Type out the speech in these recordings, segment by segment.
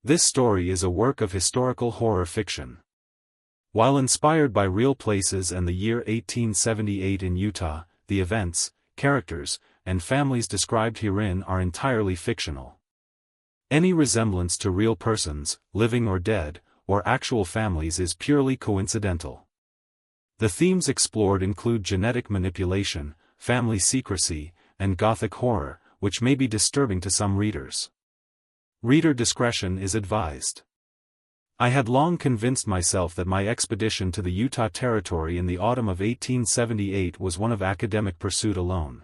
This story is a work of historical horror fiction. While inspired by real places and the year 1878 in Utah, the events, characters, and families described herein are entirely fictional. Any resemblance to real persons, living or dead, or actual families is purely coincidental. The themes explored include genetic manipulation, family secrecy, and Gothic horror, which may be disturbing to some readers. Reader discretion is advised. I had long convinced myself that my expedition to the Utah Territory in the autumn of 1878 was one of academic pursuit alone.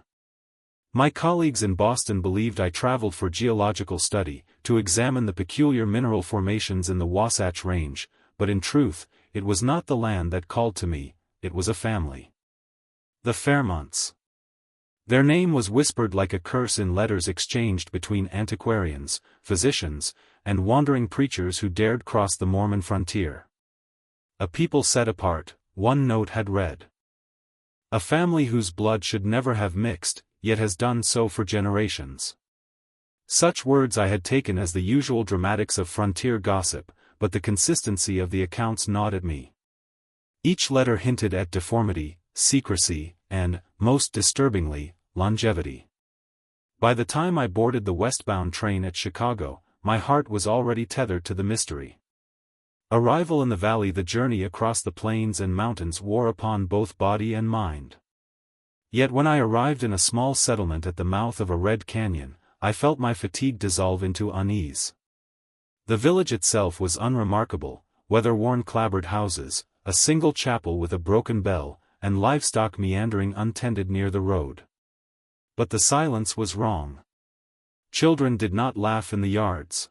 My colleagues in Boston believed I traveled for geological study, to examine the peculiar mineral formations in the Wasatch Range, but in truth, it was not the land that called to me, it was a family. The Fairmonts. Their name was whispered like a curse in letters exchanged between antiquarians, physicians, and wandering preachers who dared cross the Mormon frontier. A people set apart, one note had read. A family whose blood should never have mixed, yet has done so for generations. Such words I had taken as the usual dramatics of frontier gossip, but the consistency of the accounts gnawed at me. Each letter hinted at deformity, secrecy, and, most disturbingly, longevity. By the time I boarded the westbound train at Chicago, my heart was already tethered to the mystery. Arrival in the valley, the journey across the plains and mountains wore upon both body and mind. Yet when I arrived in a small settlement at the mouth of a red canyon, I felt my fatigue dissolve into unease. The village itself was unremarkable, weather-worn clapboard houses, a single chapel with a broken bell, and livestock meandering untended near the road. But the silence was wrong. Children did not laugh in the yards.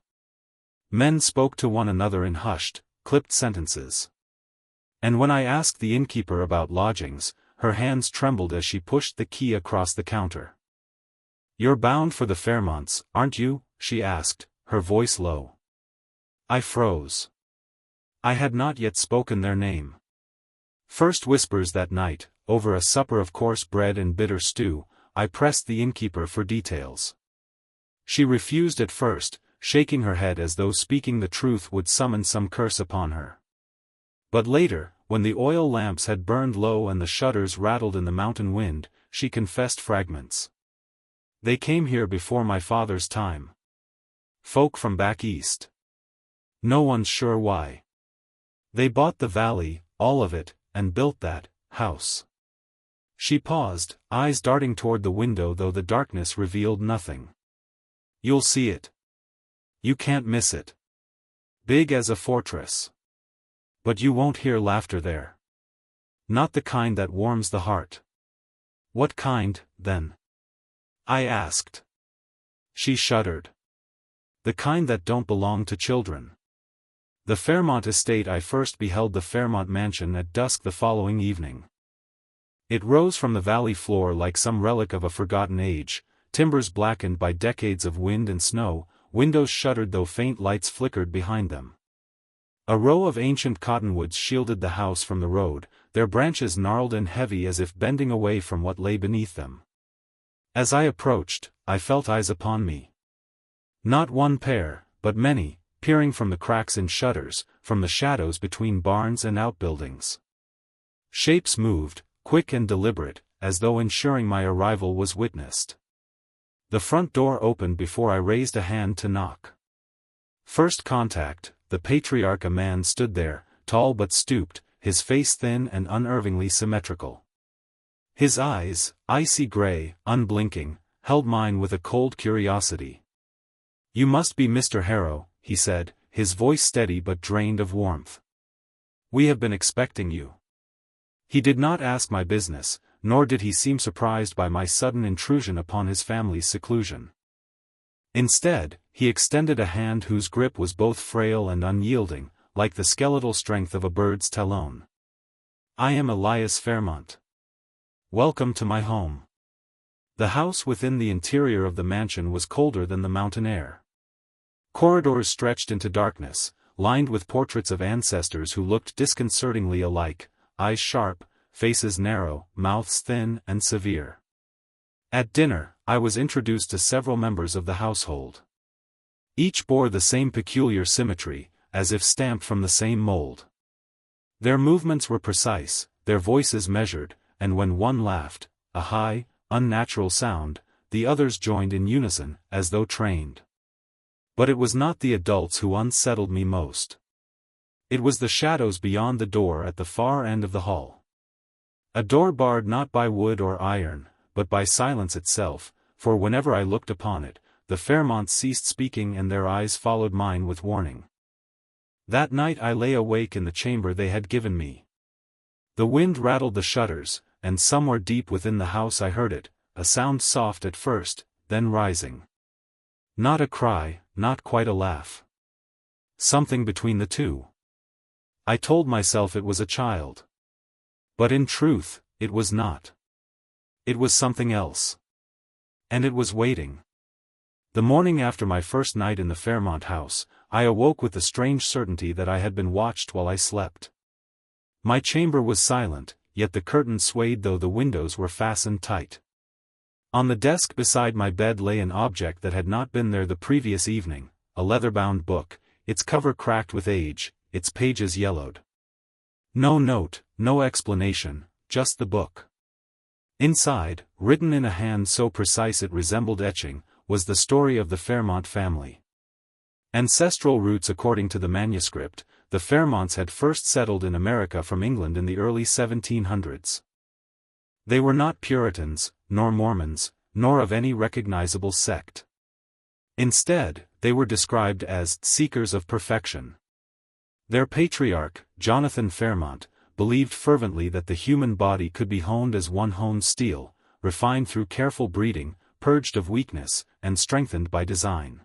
Men spoke to one another in hushed, clipped sentences. And when I asked the innkeeper about lodgings, her hands trembled as she pushed the key across the counter. "You're bound for the Fairmonts, aren't you?" she asked, her voice low. I froze. I had not yet spoken their name. First whispers that night, over a supper of coarse bread and bitter stew, I pressed the innkeeper for details. She refused at first, shaking her head as though speaking the truth would summon some curse upon her. But later, when the oil lamps had burned low and the shutters rattled in the mountain wind, she confessed fragments. "They came here before my father's time. Folk from back east. No one's sure why. They bought the valley, all of it, and built that house." She paused, eyes darting toward the window though the darkness revealed nothing. "You'll see it. You can't miss it. Big as a fortress. But you won't hear laughter there. Not the kind that warms the heart." "What kind, then?" I asked. She shuddered. "The kind that don't belong to children." The Fairmont estate. I first beheld the Fairmont mansion at dusk the following evening. It rose from the valley floor like some relic of a forgotten age, timbers blackened by decades of wind and snow, windows shuttered though faint lights flickered behind them. A row of ancient cottonwoods shielded the house from the road, their branches gnarled and heavy as if bending away from what lay beneath them. As I approached, I felt eyes upon me. Not one pair, but many, peering from the cracks in shutters, from the shadows between barns and outbuildings. Shapes moved, quick and deliberate, as though ensuring my arrival was witnessed. The front door opened before I raised a hand to knock. First contact, the patriarch, a man, stood there, tall but stooped, his face thin and unervingly symmetrical. His eyes, icy gray, unblinking, held mine with a cold curiosity. "You must be Mr. Harrow," he said, his voice steady but drained of warmth. "We have been expecting you." He did not ask my business, nor did he seem surprised by my sudden intrusion upon his family's seclusion. Instead, he extended a hand whose grip was both frail and unyielding, like the skeletal strength of a bird's talon. "I am Elias Fairmont. Welcome to my home." The house within the interior of the mansion was colder than the mountain air. Corridors stretched into darkness, lined with portraits of ancestors who looked disconcertingly alike, eyes sharp, faces narrow, mouths thin and severe. At dinner, I was introduced to several members of the household. Each bore the same peculiar symmetry, as if stamped from the same mold. Their movements were precise, their voices measured, and when one laughed, a high, unnatural sound, the others joined in unison, as though trained. But it was not the adults who unsettled me most. It was the shadows beyond the door at the far end of the hall. A door barred not by wood or iron, but by silence itself, for whenever I looked upon it, the Fairmonts ceased speaking and their eyes followed mine with warning. That night I lay awake in the chamber they had given me. The wind rattled the shutters, and somewhere deep within the house I heard it, a sound soft at first, then rising. Not a cry, not quite a laugh. Something between the two. I told myself it was a child. But in truth, it was not. It was something else. And it was waiting. The morning after my first night in the Fairmont house, I awoke with the strange certainty that I had been watched while I slept. My chamber was silent, yet the curtains swayed though the windows were fastened tight. On the desk beside my bed lay an object that had not been there the previous evening, a leather-bound book, its cover cracked with age, its pages yellowed. No note, no explanation, just the book. Inside, written in a hand so precise it resembled etching, was the story of the Fairmont family. Ancestral roots. According to the manuscript, the Fairmonts had first settled in America from England in the early 1700s. They were not Puritans, nor Mormons, nor of any recognizable sect. Instead, they were described as seekers of perfection. Their patriarch, Jonathan Fairmont, believed fervently that the human body could be honed as one hones steel, refined through careful breeding, purged of weakness, and strengthened by design.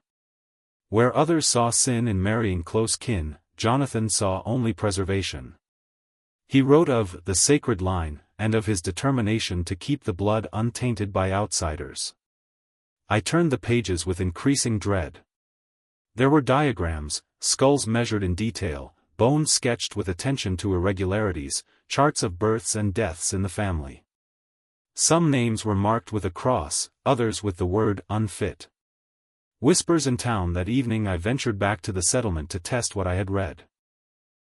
Where others saw sin in marrying close kin, Jonathan saw only preservation. He wrote of the sacred line, and of his determination to keep the blood untainted by outsiders. I turned the pages with increasing dread. There were diagrams, skulls measured in detail, bones sketched with attention to irregularities, charts of births and deaths in the family. Some names were marked with a cross, others with the word unfit. Whispers in town. That evening I ventured back to the settlement to test what I had read.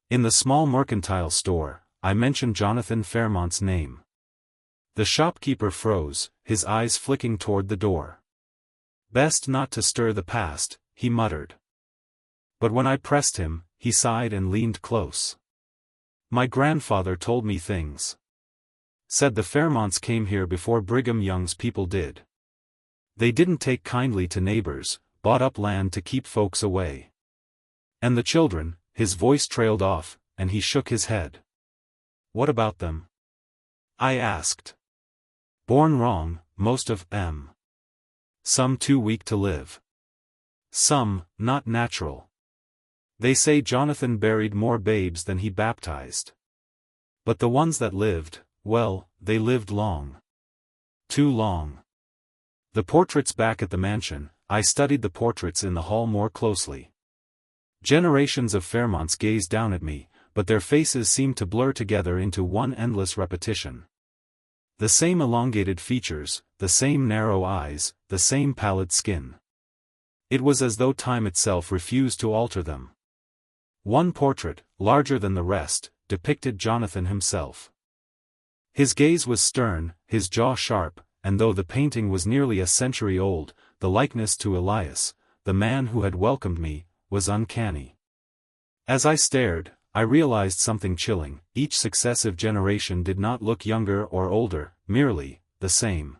In the small mercantile store, I mentioned Jonathan Fairmont's name. The shopkeeper froze, his eyes flicking toward the door. Best not to stir the past, he muttered. But when I pressed him, he sighed and leaned close. My grandfather told me things. Said the Fairmonts came here before Brigham Young's people did. They didn't take kindly to neighbors, bought up land to keep folks away. And the children, his voice trailed off, and he shook his head. What about them? I asked. Born wrong, most of them. Some too weak to live. Some, not natural. They say Jonathan buried more babes than he baptized. But the ones that lived, well, they lived long. Too long. The portraits back at the mansion, I studied the portraits in the hall more closely. Generations of Fairmonts gazed down at me, but their faces seemed to blur together into one endless repetition. The same elongated features, the same narrow eyes, the same pallid skin. It was as though time itself refused to alter them. One portrait, larger than the rest, depicted Jonathan himself. His gaze was stern, his jaw sharp, and though the painting was nearly a century old, the likeness to Elias, the man who had welcomed me, was uncanny. As I stared, I realized something chilling. Each successive generation did not look younger or older, merely the same.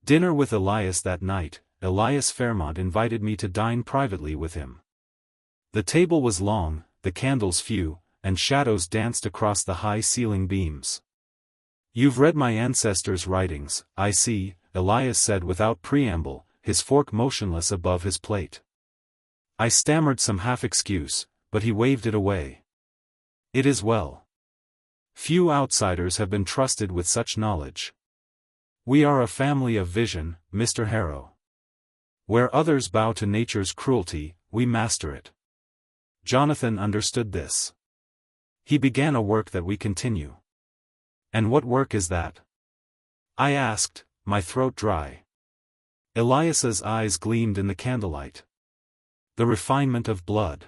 Dinner with Elias that night. Elias Fairmont invited me to dine privately with him. The table was long, the candles few, and shadows danced across the high ceiling beams. You've read my ancestors' writings, I see, Elias said without preamble, his fork motionless above his plate. I stammered some half-excuse, but he waved it away. It is well. Few outsiders have been trusted with such knowledge. We are a family of vision, Mr. Harrow. Where others bow to nature's cruelty, we master it. Jonathan understood this. He began a work that we continue. And what work is that? I asked, my throat dry. Elias's eyes gleamed in the candlelight. The refinement of blood.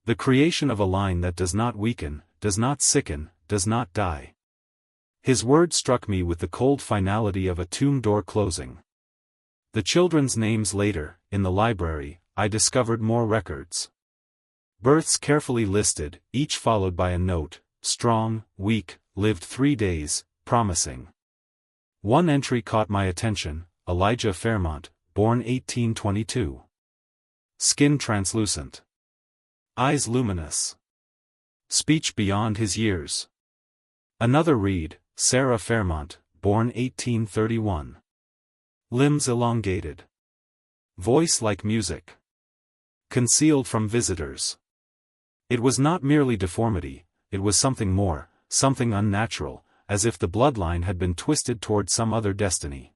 The creation of a line that does not weaken, does not sicken, does not die. His words struck me with the cold finality of a tomb door closing. The children's names later, in the library, I discovered more records. Births carefully listed, each followed by a note: strong, weak, lived 3 days, promising. One entry caught my attention: Elijah Fairmont, born 1822. Skin translucent. Eyes luminous. Speech beyond his years. Another read: Sarah Fairmont, born 1831. Limbs elongated. Voice like music. Concealed from visitors. It was not merely deformity, it was something more, something unnatural, as if the bloodline had been twisted toward some other destiny.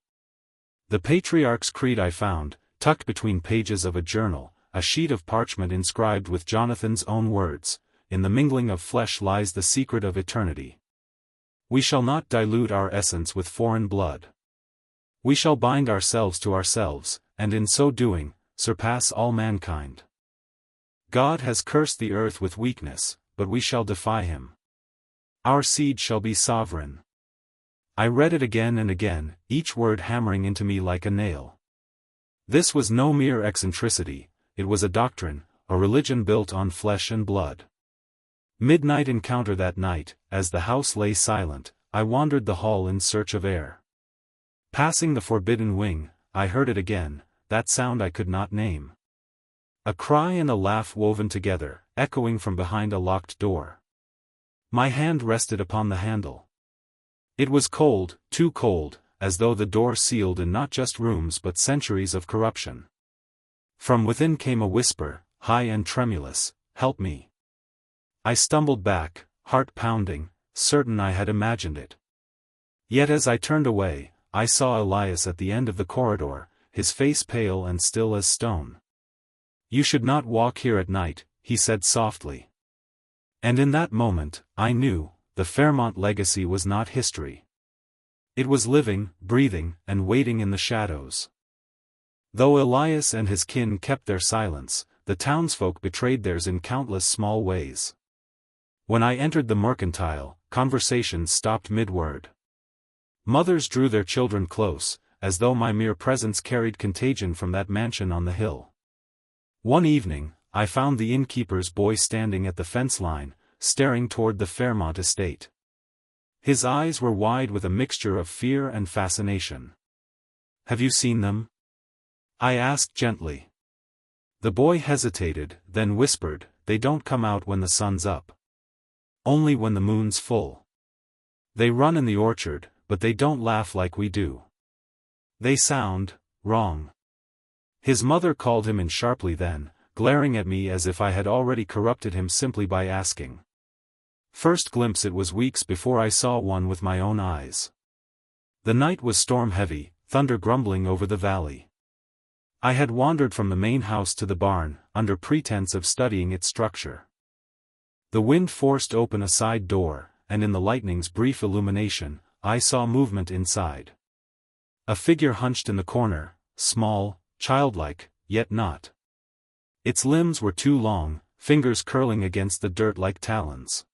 The Patriarch's Creed I found, tucked between pages of a journal, a sheet of parchment inscribed with Jonathan's own words: "In the mingling of flesh lies the secret of eternity. We shall not dilute our essence with foreign blood. We shall bind ourselves to ourselves, and in so doing, surpass all mankind. God has cursed the earth with weakness, but we shall defy him. Our seed shall be sovereign." I read it again and again, each word hammering into me like a nail. This was no mere eccentricity, it was a doctrine, a religion built on flesh and blood. Midnight encounter that night, as the house lay silent, I wandered the hall in search of air. Passing the forbidden wing, I heard it again, that sound I could not name. A cry and a laugh woven together, echoing from behind a locked door. My hand rested upon the handle. It was cold, too cold, as though the door sealed in not just rooms but centuries of corruption. From within came a whisper, high and tremulous: "Help me." I stumbled back, heart pounding, certain I had imagined it. Yet as I turned away, I saw Elias at the end of the corridor, his face pale and still as stone. "You should not walk here at night," he said softly. And in that moment, I knew, the Fairmont legacy was not history. It was living, breathing, and waiting in the shadows. Though Elias and his kin kept their silence, the townsfolk betrayed theirs in countless small ways. When I entered the mercantile, conversations stopped mid-word. Mothers drew their children close, as though my mere presence carried contagion from that mansion on the hill. One evening, I found the innkeeper's boy standing at the fence line, staring toward the Fairmont estate. His eyes were wide with a mixture of fear and fascination. "Have you seen them?" I asked gently. The boy hesitated, then whispered, "They don't come out when the sun's up. Only when the moon's full. They run in the orchard, but they don't laugh like we do. They sound wrong." His mother called him in sharply then, glaring at me as if I had already corrupted him simply by asking. First glimpse it was weeks before I saw one with my own eyes. The night was storm-heavy, thunder grumbling over the valley. I had wandered from the main house to the barn, under pretense of studying its structure. The wind forced open a side door, and in the lightning's brief illumination, I saw movement inside. A figure hunched in the corner, small, childlike, yet not. Its limbs were too long, fingers curling against the dirt like talons.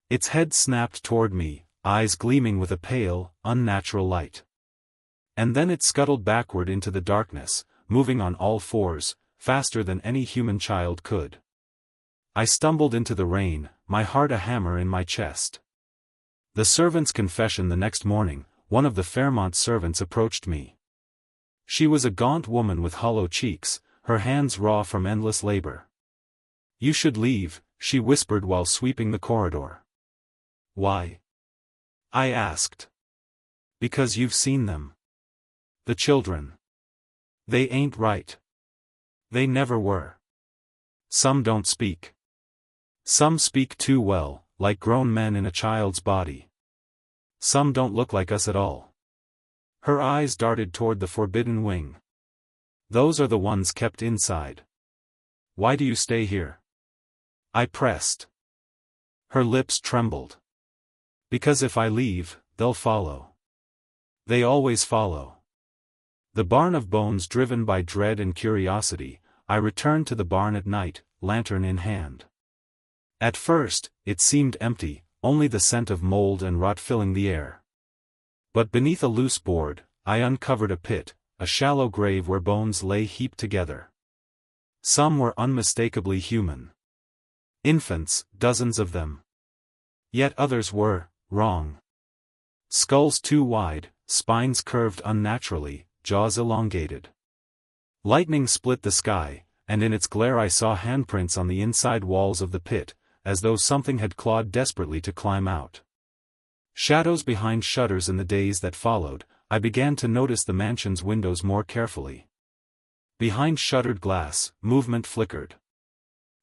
Its head snapped toward me, eyes gleaming with a pale, unnatural light. And then it scuttled backward into the darkness, moving on all fours, faster than any human child could. I stumbled into the rain, my heart a hammer in my chest. The servant's confession the next morning, one of the Fairmont servants approached me. She was a gaunt woman with hollow cheeks, her hands raw from endless labor. "You should leave," she whispered while sweeping the corridor. "Why?" I asked. "Because you've seen them. The children. They ain't right. They never were. Some don't speak. Some speak too well, like grown men in a child's body. Some don't look like us at all." Her eyes darted toward the forbidden wing. "Those are the ones kept inside. Why do you stay here?" I pressed. Her lips trembled. "Because if I leave, they'll follow. They always follow." The barn of bones driven by dread and curiosity, I returned to the barn at night, lantern in hand. At first, it seemed empty, only the scent of mold and rot filling the air. But beneath a loose board, I uncovered a pit, a shallow grave where bones lay heaped together. Some were unmistakably human. Infants, dozens of them. Yet others were wrong. Skulls too wide, spines curved unnaturally, jaws elongated. Lightning split the sky, and in its glare I saw handprints on the inside walls of the pit, as though something had clawed desperately to climb out. Shadows behind shutters. In the days that followed, I began to notice the mansion's windows more carefully. Behind shuttered glass, movement flickered.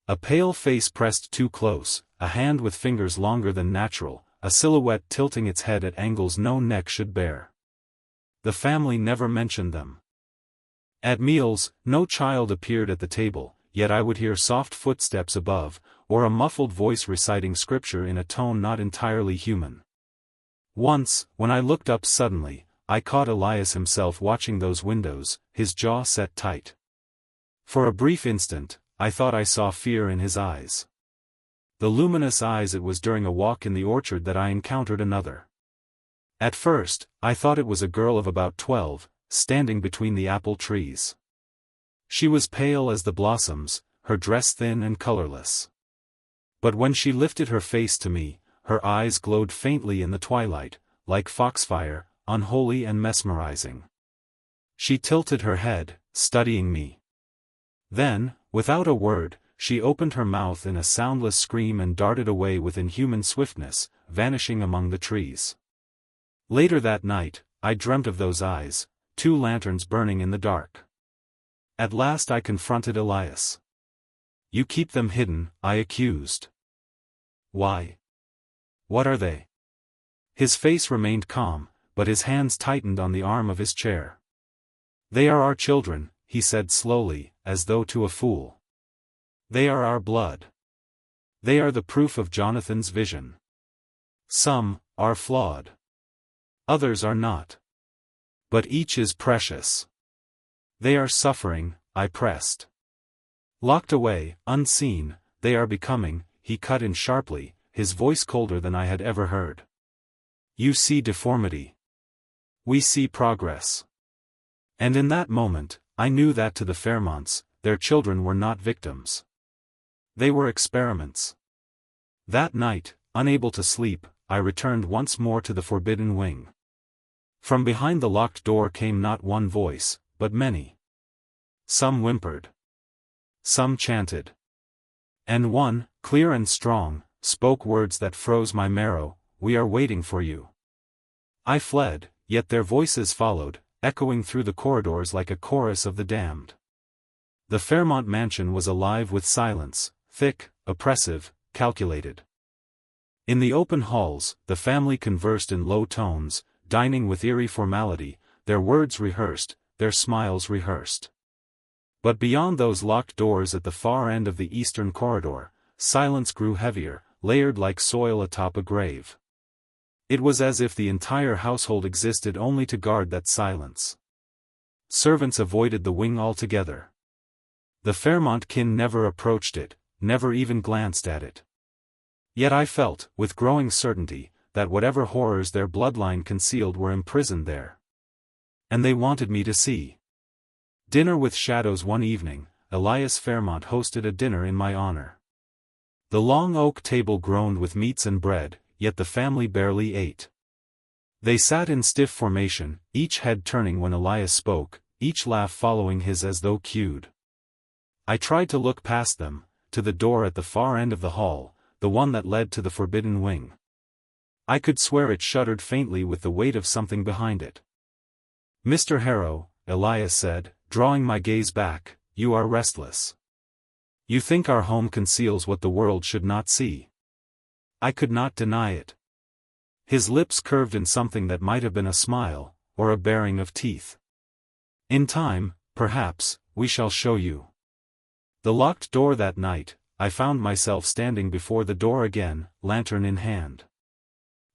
A pale face pressed too close, a hand with fingers longer than natural, a silhouette tilting its head at angles no neck should bear. The family never mentioned them. At meals, no child appeared at the table, yet I would hear soft footsteps above, or a muffled voice reciting scripture in a tone not entirely human. Once, when I looked up suddenly, I caught Elias himself watching those windows, his jaw set tight. For a brief instant, I thought I saw fear in his eyes. The luminous eyes. It was during a walk in the orchard that I encountered another. At first, I thought it was a girl of about 12, standing between the apple trees. She was pale as the blossoms, her dress thin and colorless. But when she lifted her face to me, her eyes glowed faintly in the twilight, like foxfire, unholy and mesmerizing. She tilted her head, studying me. Then, without a word, she opened her mouth in a soundless scream and darted away with inhuman swiftness, vanishing among the trees. Later that night, I dreamt of those eyes, 2 lanterns burning in the dark. At last I confronted Elias. "You keep them hidden," I accused. "Why? What are they?" His face remained calm, but his hands tightened on the arm of his chair. "They are our children," he said slowly, as though to a fool. "They are our blood. They are the proof of Jonathan's vision. Some are flawed. Others are not. But each is precious. They are suffering," I pressed. "Locked away, unseen, they are becoming," he cut in sharply, his voice colder than I had ever heard. "You see deformity. We see progress." And in that moment, I knew that to the Fairmonts, their children were not victims. They were experiments. That night, unable to sleep, I returned once more to the forbidden wing. From behind the locked door came not one voice, but many. Some whimpered. Some chanted. And one, clear and strong, spoke words that froze my marrow: "We are waiting for you." I fled, yet their voices followed, echoing through the corridors like a chorus of the damned. The Fairmont mansion was alive with silence, thick, oppressive, calculated. In the open halls, the family conversed in low tones, dining with eerie formality, their words rehearsed, their smiles rehearsed. But beyond those locked doors at the far end of the eastern corridor, silence grew heavier, layered like soil atop a grave. It was as if the entire household existed only to guard that silence. Servants avoided the wing altogether. The Fairmont kin never approached it, never even glanced at it. Yet I felt, with growing certainty, that whatever horrors their bloodline concealed were imprisoned there. And they wanted me to see. Dinner with shadows. One evening, Elias Fairmont hosted a dinner in my honor. The long oak table groaned with meats and bread, yet the family barely ate. They sat in stiff formation, each head turning when Elias spoke, each laugh following his as though cued. I tried to look past them, to the door at the far end of the hall, the one that led to the forbidden wing. I could swear it shuddered faintly with the weight of something behind it. "Mr. Harrow," Elias said, drawing my gaze back, "you are restless. You think our home conceals what the world should not see." I could not deny it. His lips curved in something that might have been a smile, or a baring of teeth. "In time, perhaps, we shall show you." The locked door. That night, I found myself standing before the door again, lantern in hand.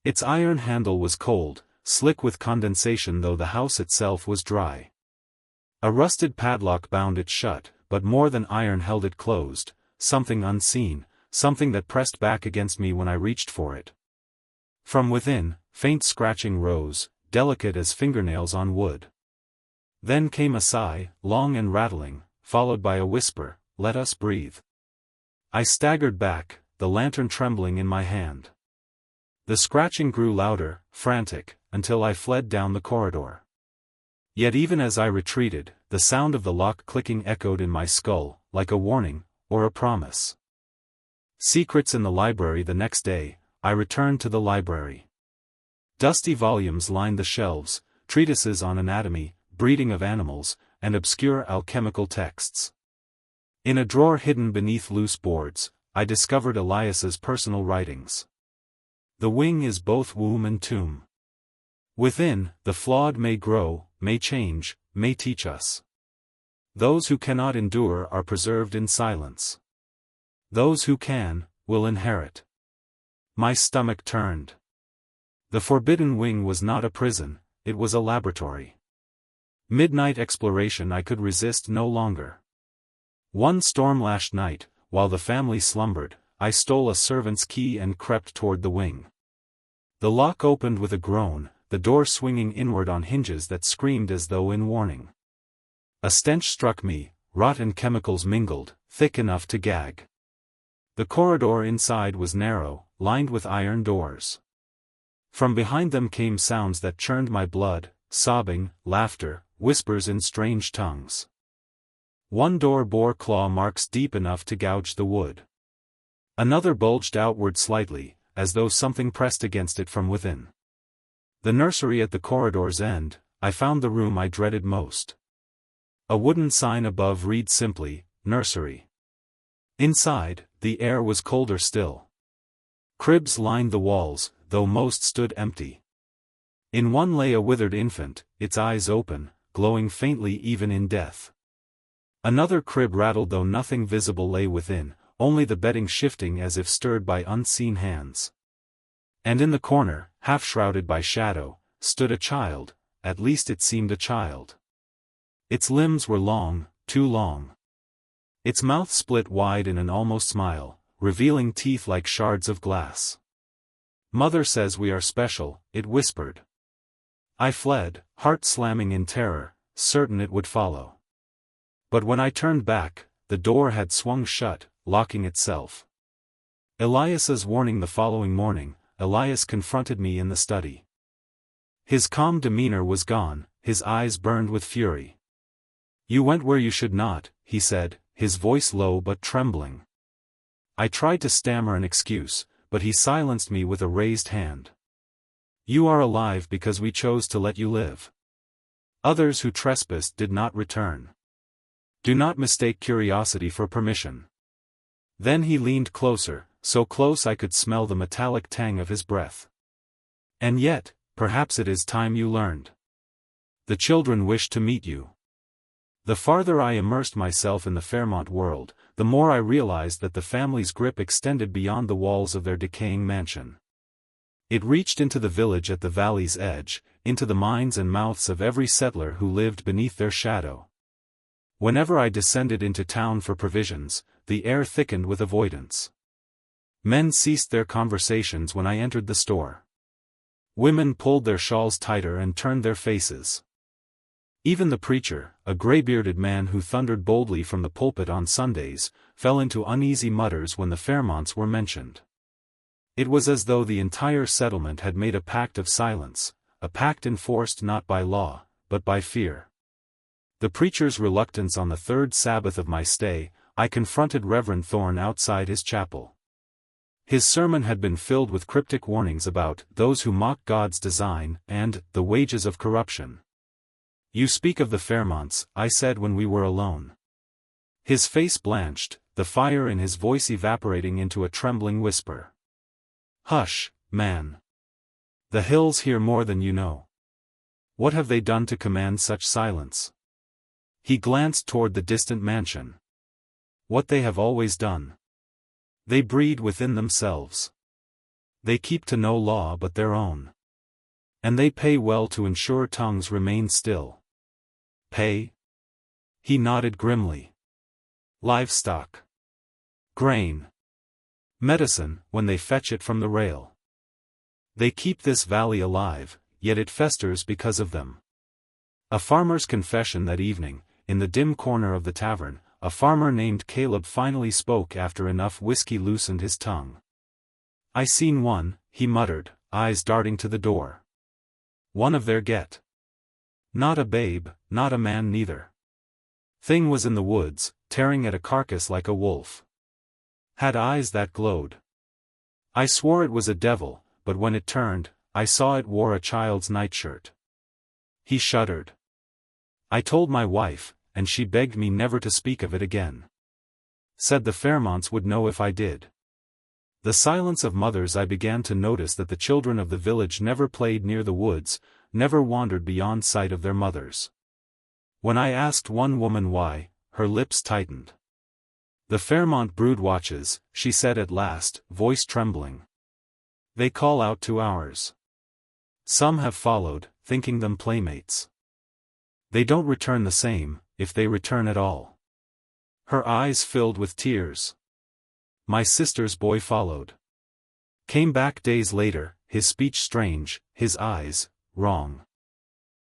Its iron handle was cold, slick with condensation, though the house itself was dry. A rusted padlock bound it shut, but more than iron held it closed, something unseen, something that pressed back against me when I reached for it. From within, faint scratching rose, delicate as fingernails on wood. Then came a sigh, long and rattling, followed by a whisper, "Let us breathe." I staggered back, the lantern trembling in my hand. The scratching grew louder, frantic, until I fled down the corridor. Yet even as I retreated, the sound of the lock clicking echoed in my skull, like a warning, or a promise. Secrets in the library. The next day, I returned to the library. Dusty volumes lined the shelves, treatises on anatomy, breeding of animals, and obscure alchemical texts. In a drawer hidden beneath loose boards, I discovered Elias's personal writings. The wing is both womb and tomb. Within, the flawed may grow, may change, may teach us. Those who cannot endure are preserved in silence. Those who can, will inherit. My stomach turned. The forbidden wing was not a prison, it was a laboratory. Midnight exploration. I could resist no longer. One storm-lashed night, while the family slumbered, I stole a servant's key and crept toward the wing. The lock opened with a groan, the door swinging inward on hinges that screamed as though in warning. A stench struck me, rot and chemicals mingled, thick enough to gag. The corridor inside was narrow, lined with iron doors. From behind them came sounds that churned my blood, sobbing, laughter, whispers in strange tongues. One door bore claw marks deep enough to gouge the wood. Another bulged outward slightly, as though something pressed against it from within. The nursery at the corridor's end, I found the room I dreaded most. A wooden sign above read simply, "Nursery." Inside, the air was colder still. Cribs lined the walls, though most stood empty. In one lay a withered infant, its eyes open, glowing faintly even in death. Another crib rattled though nothing visible lay within, only the bedding shifting as if stirred by unseen hands. And in the corner, half shrouded by shadow, stood a child, at least it seemed a child. Its limbs were long, too long. Its mouth split wide in an almost smile, revealing teeth like shards of glass. "Mother says we are special," it whispered. I fled, heart slamming in terror, certain it would follow. But when I turned back, the door had swung shut, locking itself. Elias's warning. The following morning, Elias confronted me in the study. His calm demeanor was gone, his eyes burned with fury. "You went where you should not," he said, his voice low but trembling. I tried to stammer an excuse, but he silenced me with a raised hand. "You are alive because we chose to let you live. Others who trespassed did not return. Do not mistake curiosity for permission." Then he leaned closer, so close I could smell the metallic tang of his breath. "And yet, perhaps it is time you learned. The children wish to meet you." The farther I immersed myself in the Fairmont world, the more I realized that the family's grip extended beyond the walls of their decaying mansion. It reached into the village at the valley's edge, into the minds and mouths of every settler who lived beneath their shadow. Whenever I descended into town for provisions, the air thickened with avoidance. Men ceased their conversations when I entered the store. Women pulled their shawls tighter and turned their faces. Even the preacher, a gray-bearded man who thundered boldly from the pulpit on Sundays, fell into uneasy mutters when the Fairmonts were mentioned. It was as though the entire settlement had made a pact of silence, a pact enforced not by law, but by fear. The preacher's reluctance. On the third Sabbath of my stay, I confronted Reverend Thorne outside his chapel. His sermon had been filled with cryptic warnings about those who mock God's design and the wages of corruption. "You speak of the Fairmonts," I said when we were alone. His face blanched, the fire in his voice evaporating into a trembling whisper. "Hush, man. The hills hear more than you know. What have they done to command such silence?" He glanced toward the distant mansion. "What they have always done. They breed within themselves. They keep to no law but their own. And they pay well to ensure tongues remain still." "Pay?" He nodded grimly. livestock, grain, medicine, when they fetch it from the rail. They keep this valley alive, yet it festers because of them. A farmer's confession that evening, in the dim corner of the tavern, a farmer named Caleb finally spoke after enough whiskey loosened his tongue. "I seen one," he muttered, eyes darting to the door. "One of their get. Not a babe, not a man neither. Thing was in the woods, tearing at a carcass like a wolf. Had eyes that glowed. I swore it was a devil, but when it turned, I saw it wore a child's nightshirt." He shuddered. "I told my wife, and she begged me never to speak of it again. Said the Fairmonts would know if I did." The silence of mothers. I began to notice that the children of the village never played near the woods, never wandered beyond sight of their mothers. When I asked one woman why, her lips tightened. "The Fairmont brood watches," she said at last, voice trembling. "They call out to ours. Some have followed, thinking them playmates. They don't return the same, if they return at all." Her eyes filled with tears. My sister's boy followed. Came back days later, his speech strange, his eyes, wrong.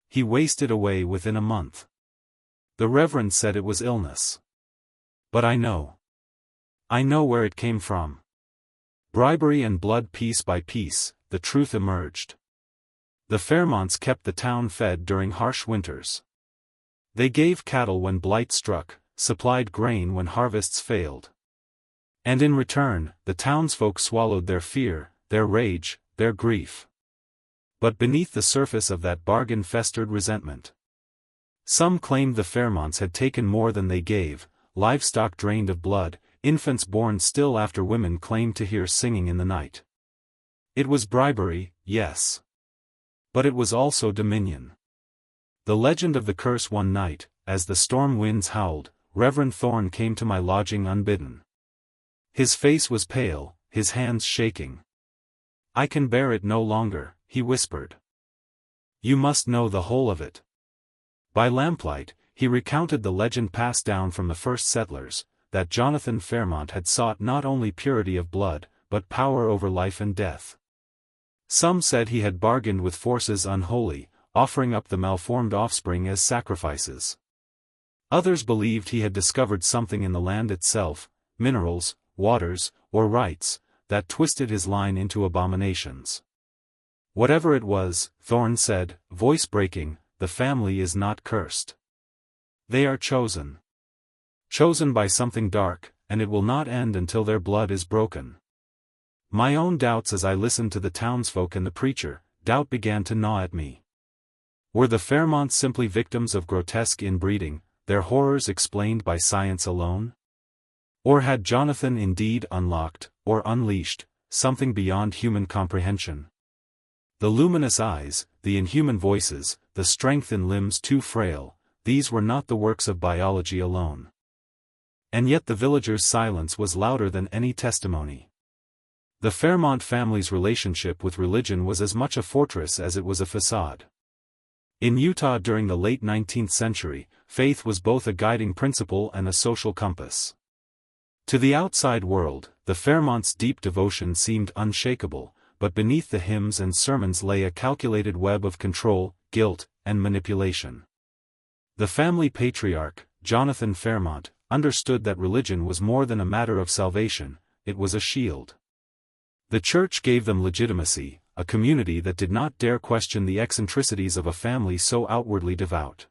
He wasted away within a month. The Reverend said it was illness. But I know. I know where it came from. Bribery and blood. Piece by piece, the truth emerged. The Fairmonts kept the town fed during harsh winters. They gave cattle when blight struck, supplied grain when harvests failed. And in return, the townsfolk swallowed their fear, their rage, their grief. But beneath the surface of that bargain festered resentment. Some claimed the Fairmonts had taken more than they gave, livestock drained of blood, infants born still after. Women claimed to hear singing in the night. It was bribery, yes. But it was also dominion. The legend of the curse. One night, as the storm winds howled, Reverend Thorne came to my lodging unbidden. His face was pale, his hands shaking. "I can bear it no longer," he whispered. "You must know the whole of it." By lamplight, he recounted the legend passed down from the first settlers, that Jonathan Fairmont had sought not only purity of blood, but power over life and death. Some said he had bargained with forces unholy, offering up the malformed offspring as sacrifices. Others believed he had discovered something in the land itself, minerals, waters, or rites, that twisted his line into abominations. Whatever it was, Thorne said, voice breaking, the family is not cursed. They are chosen. Chosen by something dark, and it will not end until their blood is broken. My own doubts as I listened to the townsfolk and the preacher, doubt began to gnaw at me. Were the Fairmonts simply victims of grotesque inbreeding, their horrors explained by science alone? Or had Jonathan indeed unlocked, or unleashed, something beyond human comprehension? The luminous eyes, the inhuman voices, the strength in limbs too frail, these were not the works of biology alone. And yet the villagers' silence was louder than any testimony. The Fairmont family's relationship with religion was as much a fortress as it was a facade. In Utah during the late 19th century, faith was both a guiding principle and a social compass. To the outside world, the Fairmonts' deep devotion seemed unshakable, but beneath the hymns and sermons lay a calculated web of control, guilt, and manipulation. The family patriarch, Jonathan Fairmont, understood that religion was more than a matter of salvation, it was a shield. The church gave them legitimacy, a community that did not dare question the eccentricities of a family so outwardly devout.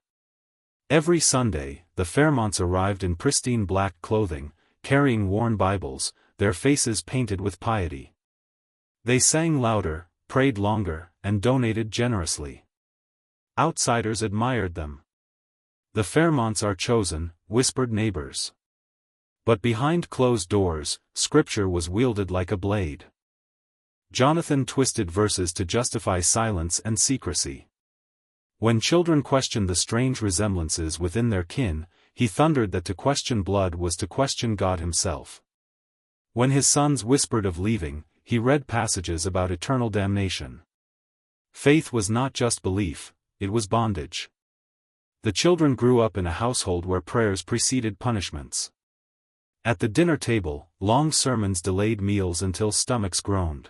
Every Sunday, the Fairmonts arrived in pristine black clothing, carrying worn Bibles, their faces painted with piety. They sang louder, prayed longer, and donated generously. Outsiders admired them. "The Fairmonts are chosen," whispered neighbors. But behind closed doors, scripture was wielded like a blade. Jonathan twisted verses to justify silence and secrecy. When children questioned the strange resemblances within their kin, he thundered that to question blood was to question God himself. When his sons whispered of leaving, he read passages about eternal damnation. Faith was not just belief, it was bondage. The children grew up in a household where prayers preceded punishments. At the dinner table, long sermons delayed meals until stomachs groaned.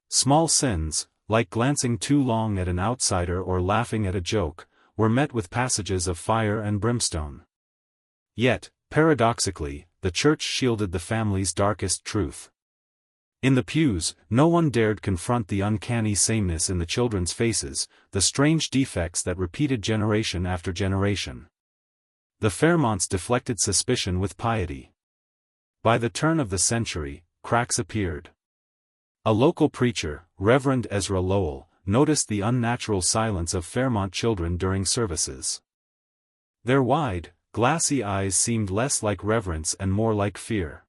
Small sins, like glancing too long at an outsider or laughing at a joke, were met with passages of fire and brimstone. Yet, paradoxically, the church shielded the family's darkest truth. In the pews, no one dared confront the uncanny sameness in the children's faces, the strange defects that repeated generation after generation. The Fairmonts deflected suspicion with piety. By the turn of the century, cracks appeared. A local preacher, Reverend Ezra Lowell, noticed the unnatural silence of Fairmont children during services. Their wide, glassy eyes seemed less like reverence and more like fear.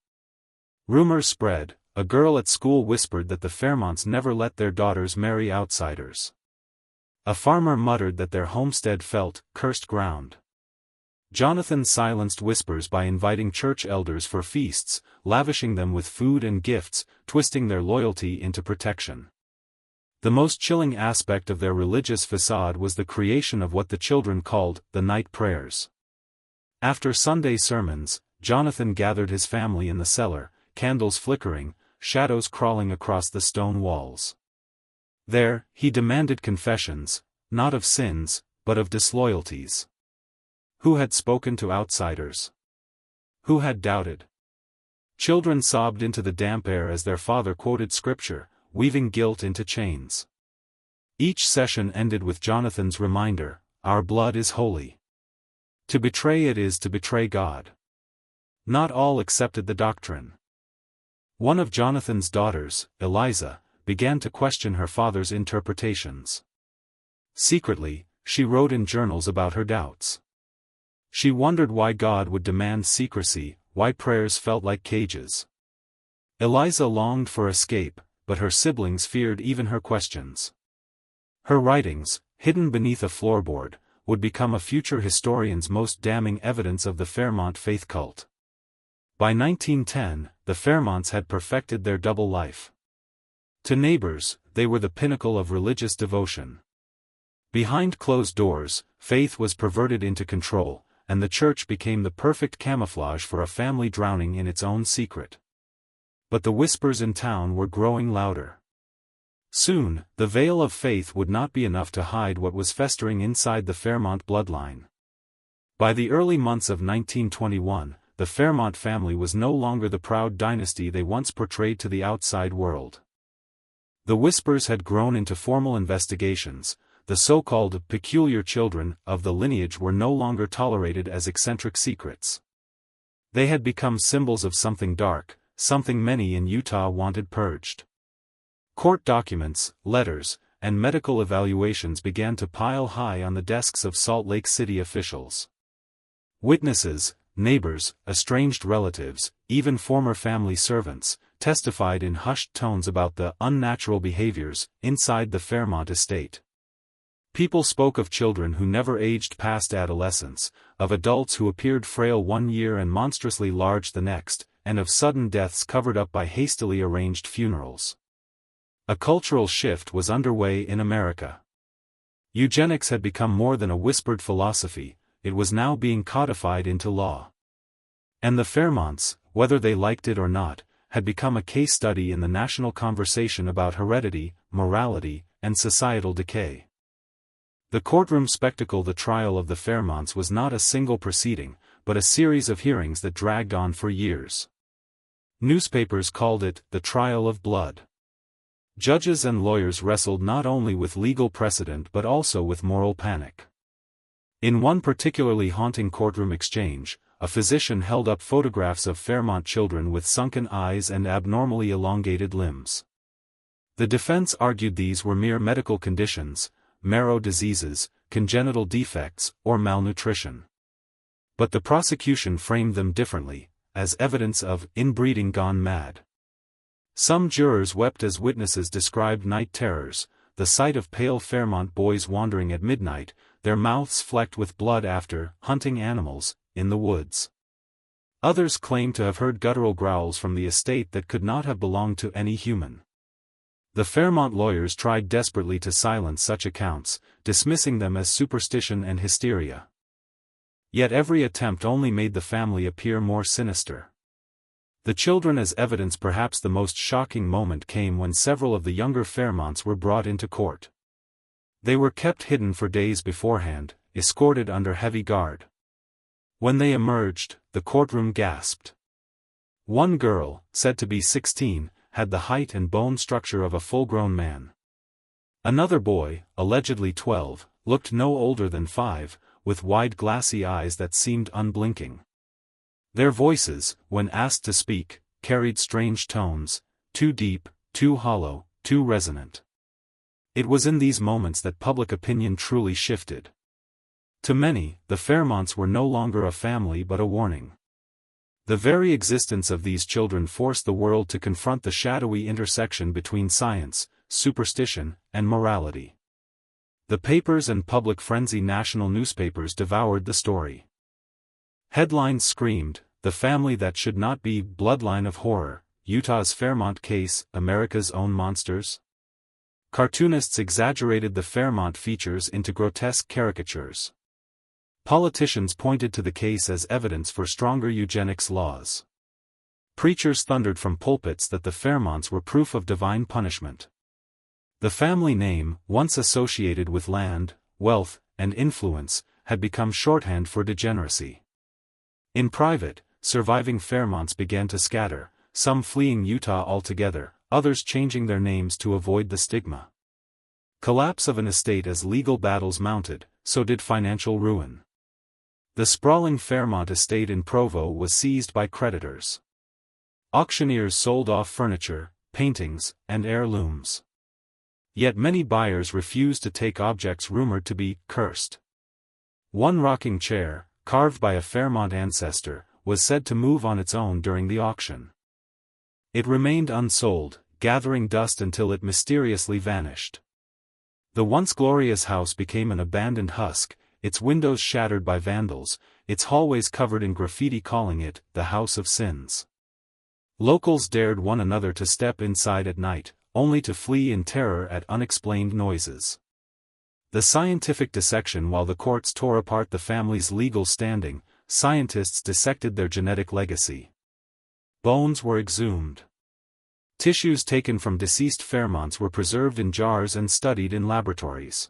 Rumors spread. A girl at school whispered that the Fairmonts never let their daughters marry outsiders. A farmer muttered that their homestead felt cursed ground. Jonathan silenced whispers by inviting church elders for feasts, lavishing them with food and gifts, twisting their loyalty into protection. The most chilling aspect of their religious facade was the creation of what the children called the night prayers. After Sunday sermons, Jonathan gathered his family in the cellar, candles flickering, shadows crawling across the stone walls. There, he demanded confessions, not of sins, but of disloyalties. Who had spoken to outsiders? Who had doubted? Children sobbed into the damp air as their father quoted scripture, weaving guilt into chains. Each session ended with Jonathan's reminder, "Our blood is holy. To betray it is to betray God." Not all accepted the doctrine. One of Jonathan's daughters, Eliza, began to question her father's interpretations. Secretly, she wrote in journals about her doubts. She wondered why God would demand secrecy, why prayers felt like cages. Eliza longed for escape, but her siblings feared even her questions. Her writings, hidden beneath a floorboard, would become a future historian's most damning evidence of the Fairmont faith cult. By 1910, the Fairmonts had perfected their double life. To neighbors, they were the pinnacle of religious devotion. Behind closed doors, faith was perverted into control, and the church became the perfect camouflage for a family drowning in its own secret. But the whispers in town were growing louder. Soon, the veil of faith would not be enough to hide what was festering inside the Fairmont bloodline. By the early months of 1921, the Fairmont family was no longer the proud dynasty they once portrayed to the outside world. The whispers had grown into formal investigations. The so-called peculiar children of the lineage were no longer tolerated as eccentric secrets. They had become symbols of something dark, something many in Utah wanted purged. Court documents, letters, and medical evaluations began to pile high on the desks of Salt Lake City officials. Witnesses, neighbors, estranged relatives, even former family servants, testified in hushed tones about the unnatural behaviors inside the Fairmont estate. People spoke of children who never aged past adolescence, of adults who appeared frail one year and monstrously large the next, and of sudden deaths covered up by hastily arranged funerals. A cultural shift was underway in America. Eugenics had become more than a whispered philosophy, it was now being codified into law. And the Fairmonts, whether they liked it or not, had become a case study in the national conversation about heredity, morality, and societal decay. The courtroom spectacle, the trial of the Fairmonts, was not a single proceeding, but a series of hearings that dragged on for years. Newspapers called it the trial of blood. Judges and lawyers wrestled not only with legal precedent but also with moral panic. In one particularly haunting courtroom exchange, a physician held up photographs of Fairmont children with sunken eyes and abnormally elongated limbs. The defense argued these were mere medical conditions, marrow diseases, congenital defects, or malnutrition. But the prosecution framed them differently, as evidence of inbreeding gone mad. Some jurors wept as witnesses described night terrors, the sight of pale Fairmont boys wandering at midnight, their mouths flecked with blood after hunting animals in the woods. Others claimed to have heard guttural growls from the estate that could not have belonged to any human. The Fairmont lawyers tried desperately to silence such accounts, dismissing them as superstition and hysteria. Yet every attempt only made the family appear more sinister. The children as evidence. Perhaps the most shocking moment came when several of the younger Fairmonts were brought into court. They were kept hidden for days beforehand, escorted under heavy guard. When they emerged, the courtroom gasped. One girl, said to be 16, had the height and bone structure of a full-grown man. Another boy, allegedly 12, looked no older than 5, with wide glassy eyes that seemed unblinking. Their voices, when asked to speak, carried strange tones, too deep, too hollow, too resonant. It was in these moments that public opinion truly shifted. To many, the Fairmonts were no longer a family but a warning. The very existence of these children forced the world to confront the shadowy intersection between science, superstition, and morality. The papers and public frenzy. National newspapers devoured the story. Headlines screamed, "The family that should not be," "Bloodline of horror," "Utah's Fairmont case," "America's own monsters." Cartoonists exaggerated the Fairmont features into grotesque caricatures. Politicians pointed to the case as evidence for stronger eugenics laws. Preachers thundered from pulpits that the Fairmonts were proof of divine punishment. The family name, once associated with land, wealth, and influence, had become shorthand for degeneracy. In private, surviving Fairmonts began to scatter, some fleeing Utah altogether, others changing their names to avoid the stigma. Collapse of an estate. As legal battles mounted, so did financial ruin. The sprawling Fairmont estate in Provo was seized by creditors. Auctioneers sold off furniture, paintings, and heirlooms. Yet many buyers refused to take objects rumored to be cursed. One rocking chair, carved by a Fairmont ancestor, was said to move on its own during the auction. It remained unsold, gathering dust until it mysteriously vanished. The once glorious house became an abandoned husk, its windows shattered by vandals, its hallways covered in graffiti calling it the House of Sins. Locals dared one another to step inside at night, only to flee in terror at unexplained noises. The scientific dissection. While the courts tore apart the family's legal standing, scientists dissected their genetic legacy. Bones were exhumed. Tissues taken from deceased Fairmonts were preserved in jars and studied in laboratories.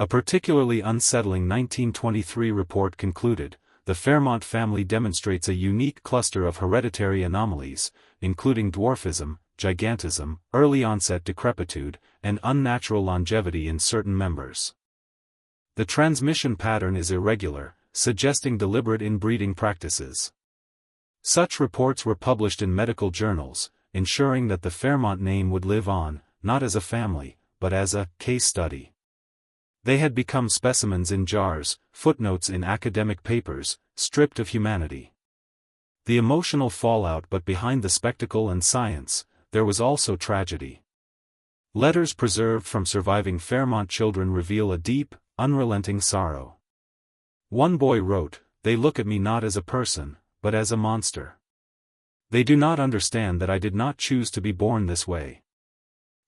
A particularly unsettling 1923 report concluded, "The Fairmont family demonstrates a unique cluster of hereditary anomalies, including dwarfism, gigantism, early-onset decrepitude, and unnatural longevity in certain members. The transmission pattern is irregular, suggesting deliberate inbreeding practices." Such reports were published in medical journals, ensuring that the Fairmont name would live on, not as a family, but as a case study. They had become specimens in jars, footnotes in academic papers, stripped of humanity. The emotional fallout. But behind the spectacle and science, there was also tragedy. Letters preserved from surviving Fairmont children reveal a deep, unrelenting sorrow. One boy wrote, "They look at me not as a person, but as a monster. They do not understand that I did not choose to be born this way.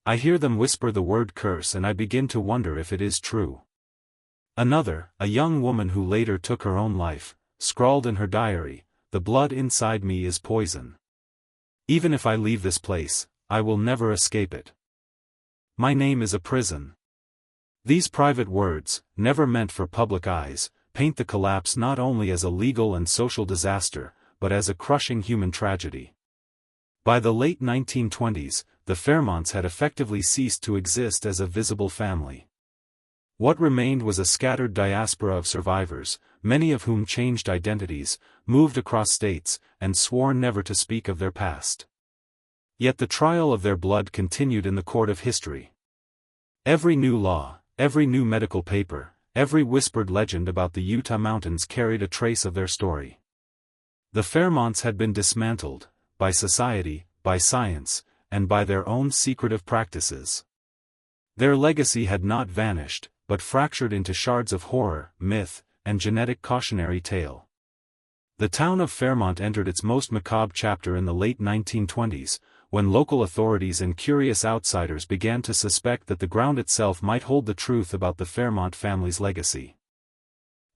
I hear them whisper the word curse and I begin to wonder if it is true." Another, a young woman who later took her own life, scrawled in her diary, "The blood inside me is poison. Even if I leave this place, I will never escape it. My name is a prison." These private words, never meant for public eyes, paint the collapse not only as a legal and social disaster, but as a crushing human tragedy. By the late 1920s, the Fairmonts had effectively ceased to exist as a visible family. What remained was a scattered diaspora of survivors, many of whom changed identities, moved across states, and swore never to speak of their past. Yet the trial of their blood continued in the court of history. Every new law, every new medical paper, every whispered legend about the Utah mountains carried a trace of their story. The Fairmonts had been dismantled, by society, by science, and by their own secretive practices. Their legacy had not vanished, but fractured into shards of horror, myth, and genetic cautionary tale. The town of Fairmont entered its most macabre chapter in the late 1920s, when local authorities and curious outsiders began to suspect that the ground itself might hold the truth about the Fairmont family's legacy.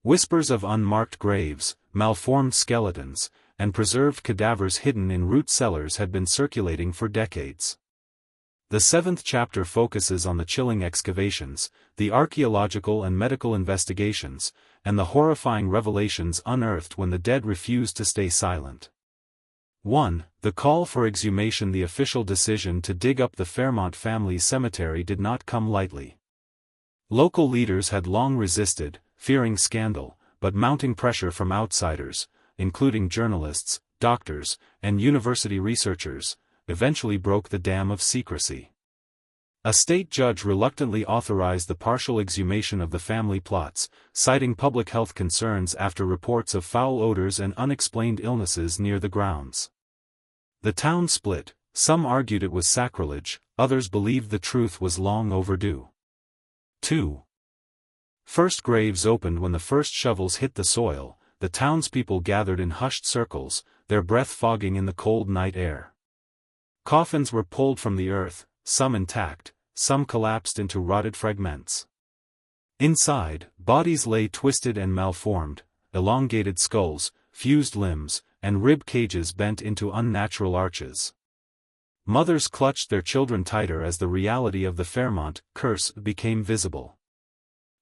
Whispers of unmarked graves, malformed skeletons, and preserved cadavers hidden in root cellars had been circulating for decades. The seventh chapter focuses on the chilling excavations, the archaeological and medical investigations, and the horrifying revelations unearthed when the dead refused to stay silent. 1. The call for exhumation. The official decision to dig up the Fairmont family cemetery did not come lightly. Local leaders had long resisted, fearing scandal, but mounting pressure from outsiders, including journalists, doctors, and university researchers, eventually broke the dam of secrecy. A state judge reluctantly authorized the partial exhumation of the family plots, citing public health concerns after reports of foul odors and unexplained illnesses near the grounds. The town split. Some argued it was sacrilege, others believed the truth was long overdue. 2. First graves opened. When the first shovels hit the soil, the townspeople gathered in hushed circles, their breath fogging in the cold night air. Coffins were pulled from the earth, some intact, some collapsed into rotted fragments. Inside, bodies lay twisted and malformed, elongated skulls, fused limbs, and rib cages bent into unnatural arches. Mothers clutched their children tighter as the reality of the Fairmont curse became visible.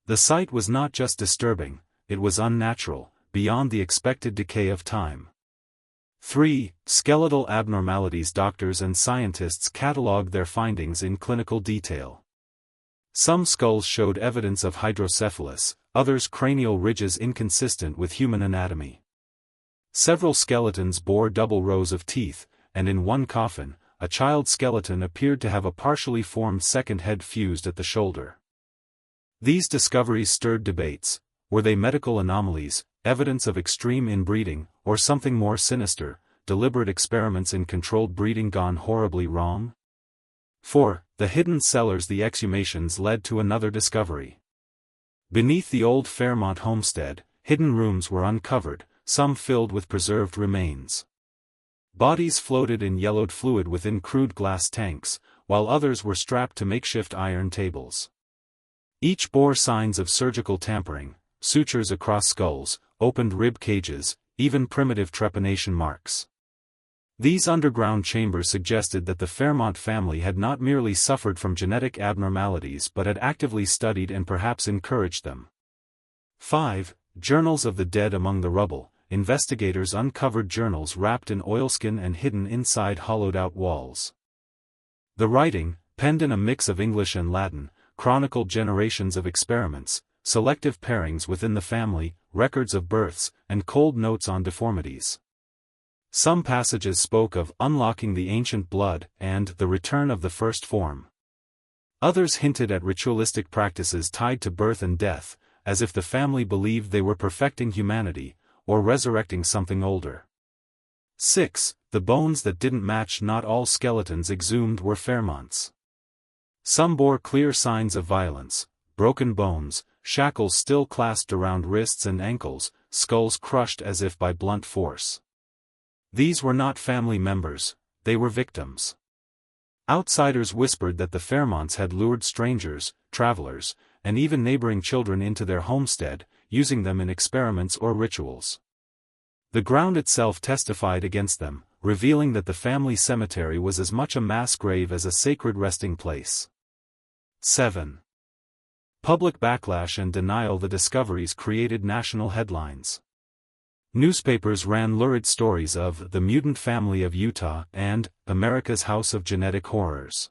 The sight was not just disturbing, it was unnatural, beyond the expected decay of time. 3. Skeletal abnormalities. Doctors and scientists catalogued their findings in clinical detail. Some skulls showed evidence of hydrocephalus, others cranial ridges inconsistent with human anatomy. Several skeletons bore double rows of teeth, and in one coffin, a child skeleton appeared to have a partially formed second head fused at the shoulder. These discoveries stirred debates. Were they medical anomalies, evidence of extreme inbreeding, or something more sinister, deliberate experiments in controlled breeding gone horribly wrong? 4. The hidden cellars. The exhumations led to another discovery. Beneath the old Fairmont homestead, hidden rooms were uncovered, some filled with preserved remains. Bodies floated in yellowed fluid within crude glass tanks, while others were strapped to makeshift iron tables. Each bore signs of surgical tampering, sutures across skulls, opened rib cages, even primitive trepanation marks. These underground chambers suggested that the Fairmont family had not merely suffered from genetic abnormalities but had actively studied and perhaps encouraged them. 5. Journals of the dead. Among the rubble, investigators uncovered journals wrapped in oilskin and hidden inside hollowed-out walls. The writing, penned in a mix of English and Latin, chronicled generations of experiments, selective pairings within the family, records of births, and cold notes on deformities. Some passages spoke of unlocking the ancient blood and the return of the first form. Others hinted at ritualistic practices tied to birth and death, as if the family believed they were perfecting humanity, or resurrecting something older. 6. The bones that didn't match. Not all skeletons exhumed were Fairmonts. Some bore clear signs of violence: broken bones, shackles still clasped around wrists and ankles, skulls crushed as if by blunt force. These were not family members, they were victims. Outsiders whispered that the Fairmonts had lured strangers, travelers, and even neighboring children into their homestead, using them in experiments or rituals. The ground itself testified against them, revealing that the family cemetery was as much a mass grave as a sacred resting place. 7. Public backlash and denial. The discoveries created national headlines. Newspapers ran lurid stories of the mutant family of Utah and America's House of Genetic Horrors.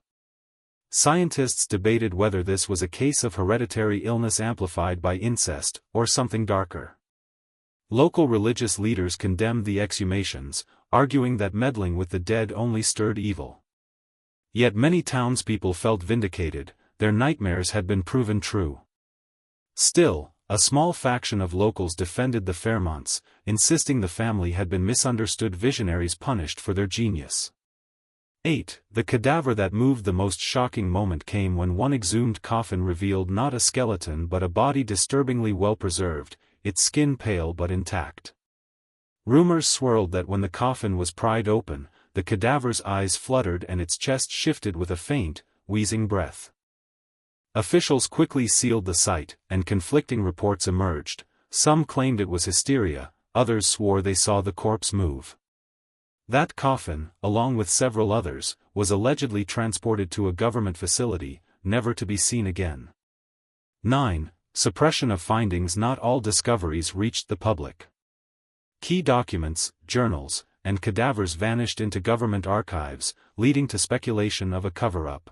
Scientists debated whether this was a case of hereditary illness amplified by incest, or something darker. Local religious leaders condemned the exhumations, arguing that meddling with the dead only stirred evil. Yet many townspeople felt vindicated. Their nightmares had been proven true. Still, a small faction of locals defended the Fairmonts, insisting the family had been misunderstood, visionaries punished for their genius. 8. The cadaver that moved. The most shocking moment came when one exhumed coffin revealed not a skeleton but a body disturbingly well preserved, its skin pale but intact. Rumors swirled that when the coffin was pried open, the cadaver's eyes fluttered and its chest shifted with a faint, wheezing breath. Officials quickly sealed the site, and conflicting reports emerged. Some claimed it was hysteria, others swore they saw the corpse move. That coffin, along with several others, was allegedly transported to a government facility, never to be seen again. 9. Suppression of findings. Not all discoveries reached the public. Key documents, journals, and cadavers vanished into government archives, leading to speculation of a cover-up.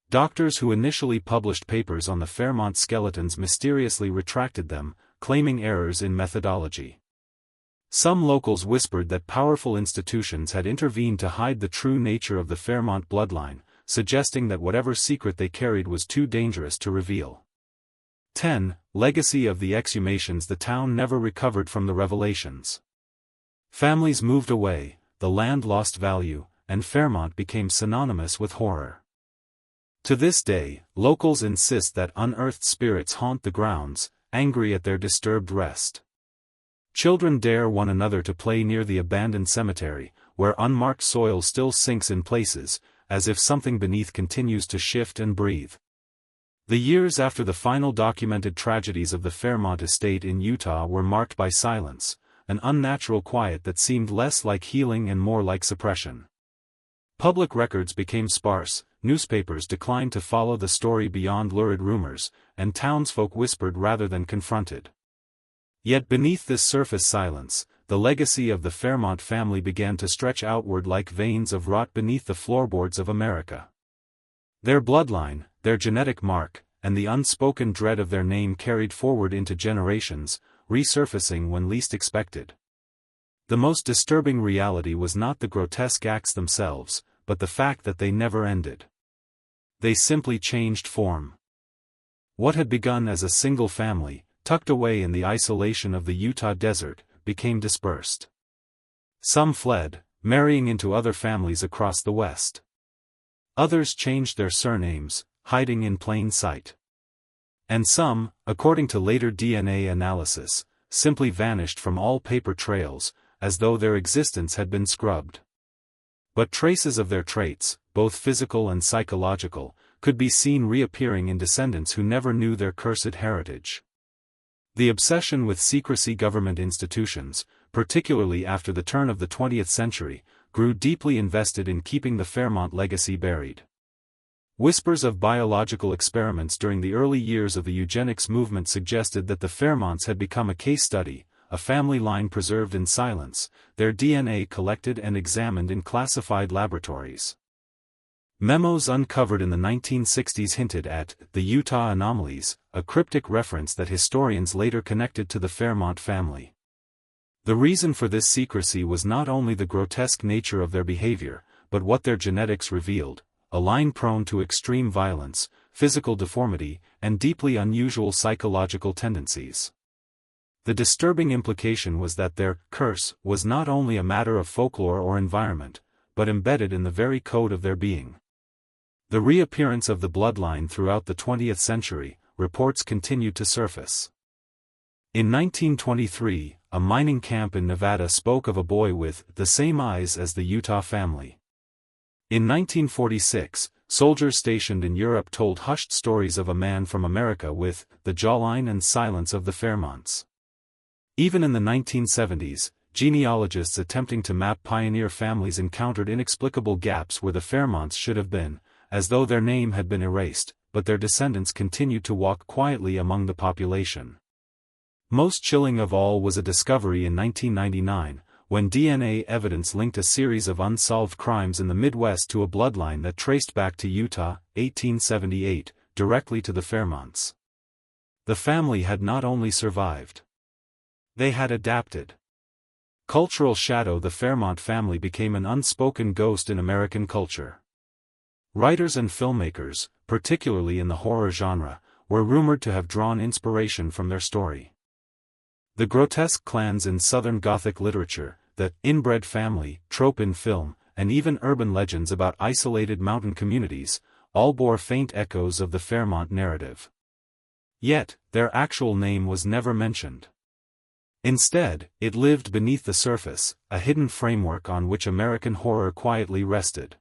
Doctors who initially published papers on the Fairmont skeletons mysteriously retracted them, claiming errors in methodology. Some locals whispered that powerful institutions had intervened to hide the true nature of the Fairmont bloodline, suggesting that whatever secret they carried was too dangerous to reveal. 10. Legacy of the exhumations. The town never recovered from the revelations. Families moved away, the land lost value, and Fairmont became synonymous with horror. To this day, locals insist that unearthed spirits haunt the grounds, angry at their disturbed rest. Children dare one another to play near the abandoned cemetery, where unmarked soil still sinks in places, as if something beneath continues to shift and breathe. The years after the final documented tragedies of the Fairmont estate in Utah were marked by silence, an unnatural quiet that seemed less like healing and more like suppression. Public records became sparse, newspapers declined to follow the story beyond lurid rumors, and townsfolk whispered rather than confronted. Yet beneath this surface silence, the legacy of the Fairmont family began to stretch outward like veins of rot beneath the floorboards of America. Their bloodline, their genetic mark, and the unspoken dread of their name carried forward into generations, resurfacing when least expected. The most disturbing reality was not the grotesque acts themselves, but the fact that they never ended. They simply changed form. What had begun as a single family, tucked away in the isolation of the Utah desert, became dispersed. Some fled, marrying into other families across the West. Others changed their surnames, hiding in plain sight. And some, according to later DNA analysis, simply vanished from all paper trails, as though their existence had been scrubbed. But traces of their traits, both physical and psychological, could be seen reappearing in descendants who never knew their cursed heritage. The obsession with secrecy. Government institutions, particularly after the turn of the 20th century, grew deeply invested in keeping the Fairmont legacy buried. Whispers of biological experiments during the early years of the eugenics movement suggested that the Fairmonts had become a case study, a family line preserved in silence, their DNA collected and examined in classified laboratories. Memos uncovered in the 1960s hinted at the Utah anomalies, a cryptic reference that historians later connected to the Fairmont family. The reason for this secrecy was not only the grotesque nature of their behavior, but what their genetics revealed: a line prone to extreme violence, physical deformity, and deeply unusual psychological tendencies. The disturbing implication was that their curse was not only a matter of folklore or environment, but embedded in the very code of their being. The reappearance of the bloodline throughout the 20th century, reports continued to surface. In 1923, a mining camp in Nevada spoke of a boy with the same eyes as the Utah family. In 1946, soldiers stationed in Europe told hushed stories of a man from America with the jawline and silence of the Fairmonts. Even in the 1970s, genealogists attempting to map pioneer families encountered inexplicable gaps where the Fairmonts should have been, as though their name had been erased, but their descendants continued to walk quietly among the population. Most chilling of all was a discovery in 1999, when DNA evidence linked a series of unsolved crimes in the Midwest to a bloodline that traced back to Utah, 1878, directly to the Fairmonts. The family had not only survived. They had adapted. Cultural shadow. The Fairmont family became an unspoken ghost in American culture. Writers and filmmakers, particularly in the horror genre, were rumored to have drawn inspiration from their story. The grotesque clans in Southern Gothic literature, the inbred family trope in film, and even urban legends about isolated mountain communities, all bore faint echoes of the Fairmont narrative. Yet, their actual name was never mentioned. Instead, it lived beneath the surface, a hidden framework on which American horror quietly rested.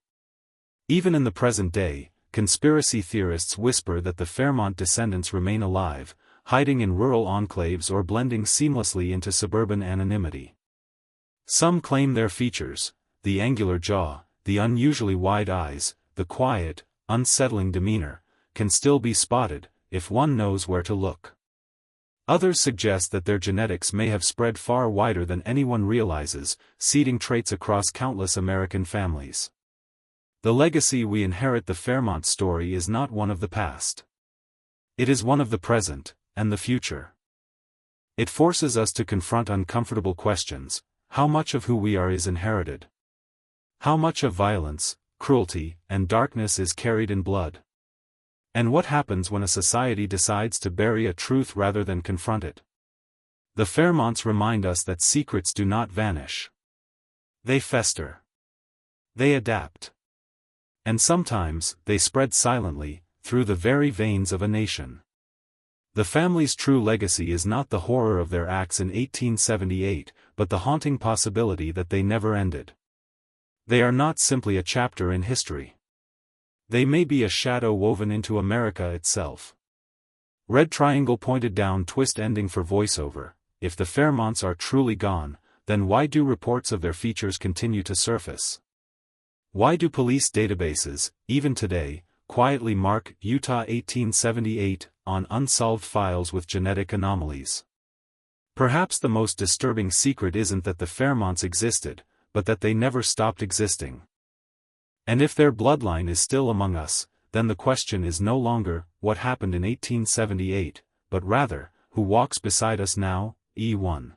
Even in the present day, conspiracy theorists whisper that the Fairmont descendants remain alive, hiding in rural enclaves or blending seamlessly into suburban anonymity. Some claim their features, the angular jaw, the unusually wide eyes, the quiet, unsettling demeanor, can still be spotted, if one knows where to look. Others suggest that their genetics may have spread far wider than anyone realizes, seeding traits across countless American families. The legacy we inherit. The Fairmont story is not one of the past. It is one of the present, and the future. It forces us to confront uncomfortable questions. How much of who we are is inherited? How much of violence, cruelty, and darkness is carried in blood? And what happens when a society decides to bury a truth rather than confront it? The Fairmonts remind us that secrets do not vanish. They fester. They adapt. And sometimes, they spread silently, through the very veins of a nation. The family's true legacy is not the horror of their acts in 1878, but the haunting possibility that they never ended. They are not simply a chapter in history. They may be a shadow woven into America itself. Red triangle pointed down twist ending for voiceover. If the Fairmonts are truly gone, then why do reports of their features continue to surface? Why do police databases, even today, quietly mark Utah 1878 on unsolved files with genetic anomalies? Perhaps the most disturbing secret isn't that the Fairmonts existed, but that they never stopped existing. And if their bloodline is still among us, then the question is no longer, what happened in 1878, but rather, who walks beside us now? E1.